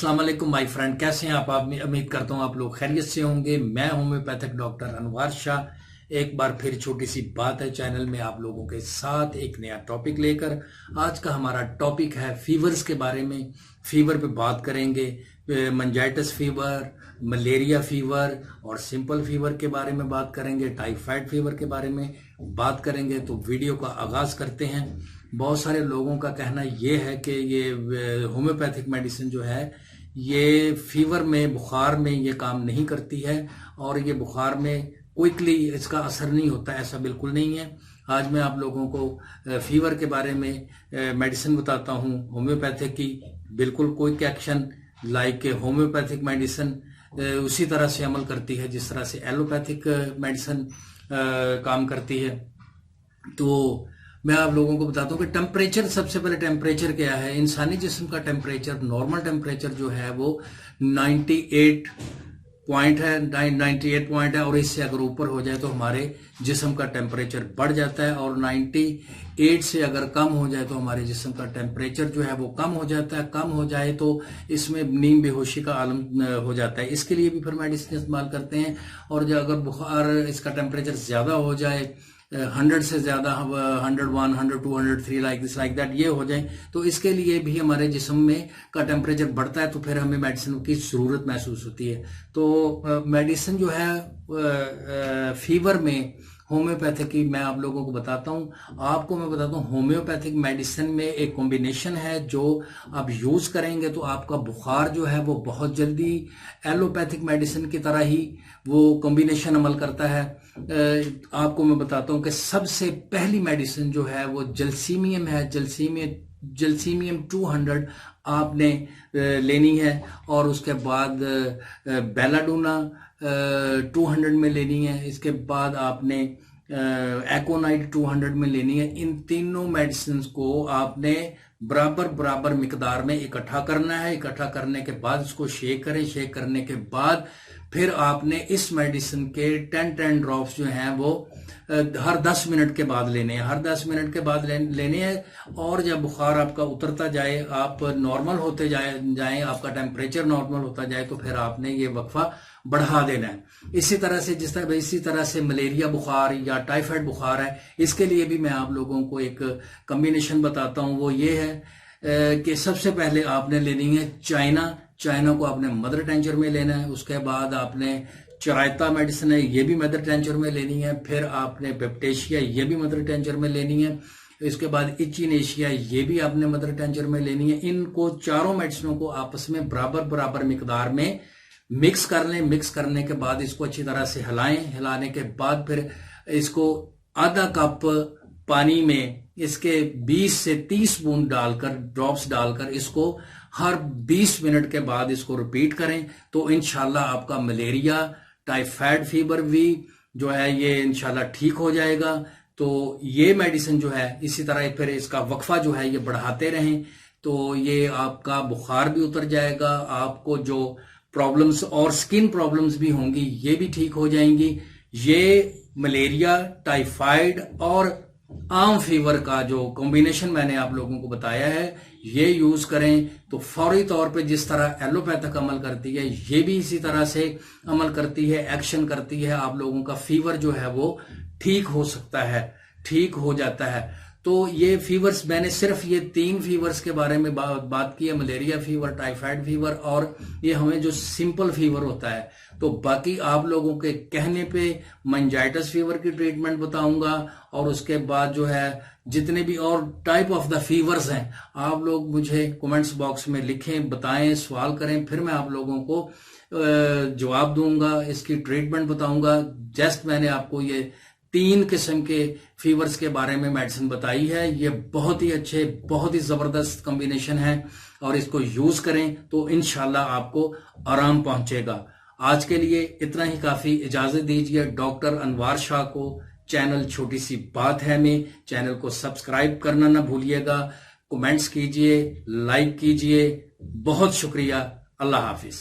अस्सलाम वालेकुम my friend, कैसे हैं आप उम्मीद करता हूं आप लोग खैरियत से होंगे। मैं होम्योपैथिक डॉक्टर अनवार शाह एक बार फिर छोटी सी बात है चैनल में आप लोगों के साथ एक नया टॉपिक लेकर। आज का हमारा टॉपिक है फीवर्स के बारे में। फीवर पे बात करेंगे, मेनिंजाइटिस फीवर, मलेरिया फीवर और सिंपल फीवर के बारे में बात करेंगे, टाइफाइड फीवर के बारे में बात करेंगे। तो वीडियो का आगाज करते हैं। बहुत सारे लोगों का कहना ये है कि ये होम्योपैथिक मेडिसिन जो है ये फीवर में, बुखार में ये काम नहीं करती है और ये बुखार में क्विकली इसका असर नहीं होता। ऐसा बिल्कुल नहीं है। आज मैं आप लोगों को फीवर के बारे में मेडिसिन बताता हूँ होम्योपैथिक की। बिल्कुल quick action like homeopathic medicine उसी तरह से अमल करती है जिस तरह से एलोपैथिक मेडिसिन काम करती है। तो मैं आप लोगों को बताता हूँ कि टेम्परेचर, सबसे पहले टेम्परेचर क्या है। इंसानी जिस्म का टेम्परेचर, नॉर्मल टेम्परेचर जो है वो 98 पॉइंट है, 98 पॉइंट है और इससे अगर ऊपर हो जाए तो हमारे जिस्म का टेम्परेचर बढ़ जाता है और 98 से अगर कम हो जाए तो हमारे जिस्म का टेम्परेचर जो है वो कम हो जाता है। कम हो जाए तो इसमें नींद बेहोशी का आलम हो जाता है। इसके लिए भी फिर मेडिसिन इस्तेमाल करते हैं। और जो अगर बुखार, इसका टेम्परेचर ज्यादा हो जाए, 100 से ज्यादा, 101, 102, 103 लाइक दिस लाइक दैट ये हो जाए तो इसके लिए भी हमारे जिस्म में का टेम्परेचर बढ़ता है तो फिर हमें मेडिसिन की जरूरत महसूस होती है। तो मेडिसिन जो है फीवर में होम्योपैथिक की मैं आप लोगों को बताता हूं। आपको मैं बताता हूं होम्योपैथिक मेडिसिन में एक कॉम्बिनेशन है जो आप यूज करेंगे तो आपका बुखार जो है वो बहुत जल्दी एलोपैथिक मेडिसिन की तरह ही वो कॉम्बिनेशन अमल करता है। आपको मैं बताता हूं कि सबसे पहली मेडिसिन जो है वो जलसीमियम है। जलसीमियम 200 आपने लेनी है और उसके बाद बेलाडोना 200 में लेनी है। इसके बाद आपने एकोनाइट 200 में लेनी है। इन तीनों मेडिसिन को आपने बराबर बराबर मिकदार में इकट्ठा करना है। इकट्ठा करने के बाद इसको शेक करें। शेक करने के बाद फिर आपने इस मेडिसिन के 10 ड्रॉप्स जो हैं वो हर 10 मिनट के बाद लेने हैं। हर 10 मिनट के बाद लेने हैं और जब बुखार आपका उतरता जाए, आप नॉर्मल होते जाए, आपका टेम्परेचर नॉर्मल होता जाए तो फिर आपने ये वक्फा बढ़ा देना है। इसी तरह से मलेरिया बुखार या टाइफाइड बुखार है, इसके लिए भी मैं आप लोगों को एक कॉम्बिनेशन बताता हूं। वो ये है कि सबसे पहले आपने लेनी है चाइना को आपने मदर टेंचर में लेना है। उसके बाद आपने चरायता मेडिसिन है, ये भी मदर टेंचर में लेनी है। फिर आपने पेप्टेशिया, ये भी मदर टेंचर में लेनी है। इसके बाद इचिनेशिया, ये भी आपने मदर टेंचर में लेनी है। इनको चारों मेडिसिनों को आपस में बराबर बराबर मिकदार में मिक्स कर लें। मिक्स करने के बाद इसको अच्छी तरह से हिलाएं। हिलाने के बाद फिर इसको आधा कप पानी में इसके 20 से 30 बूंद डालकर, ड्रॉप्स डालकर इसको हर 20 मिनट के बाद इसको रिपीट करें तो इंशाल्लाह आपका मलेरिया, टाइफाइड फीवर भी जो है ये इंशाल्लाह ठीक हो जाएगा। तो ये मेडिसिन जो है इसी तरह फिर इसका वक्फा जो है ये बढ़ाते रहें तो ये आपका बुखार भी उतर जाएगा। आपको जो प्रॉब्लम्स और स्किन प्रॉब्लम्स भी होंगी ये भी ठीक हो जाएंगी। ये मलेरिया, टाइफाइड और आम फीवर का जो कॉम्बिनेशन मैंने आप लोगों को बताया है ये यूज करें तो फौरी तौर पे जिस तरह एलोपैथिक अमल करती है ये भी इसी तरह से अमल करती है, एक्शन करती है। आप लोगों का फीवर जो है वो ठीक हो सकता है, ठीक हो जाता है। तो ये फीवर्स, मैंने सिर्फ ये 3 फीवर्स के बारे में बात की है, मलेरिया फीवर, टाइफाइड फीवर और ये हमें जो सिंपल फीवर होता है। तो बाकी आप लोगों के कहने पे मेनिंजाइटिस फीवर की ट्रीटमेंट बताऊंगा और उसके बाद जो है जितने भी और टाइप ऑफ द फीवर्स हैं आप लोग मुझे कमेंट्स बॉक्स में लिखें, बताएं, सवाल करें, फिर मैं आप लोगों को जवाब दूंगा, इसकी ट्रीटमेंट बताऊंगा। जस्ट मैंने आपको ये 3 किस्म के फीवर्स के बारे में मेडिसिन बताई है। ये बहुत ही अच्छे, बहुत ही जबरदस्त कॉम्बिनेशन है और इसको यूज करें तो इंशाल्लाह आपको आराम पहुंचेगा। आज के लिए इतना ही काफी। इजाजत दीजिए। डॉक्टर अनवार शाह को चैनल छोटी सी बात है में चैनल को सब्सक्राइब करना ना भूलिएगा। कमेंट्स कीजिए, लाइक कीजिए। बहुत शुक्रिया। अल्लाह हाफिज।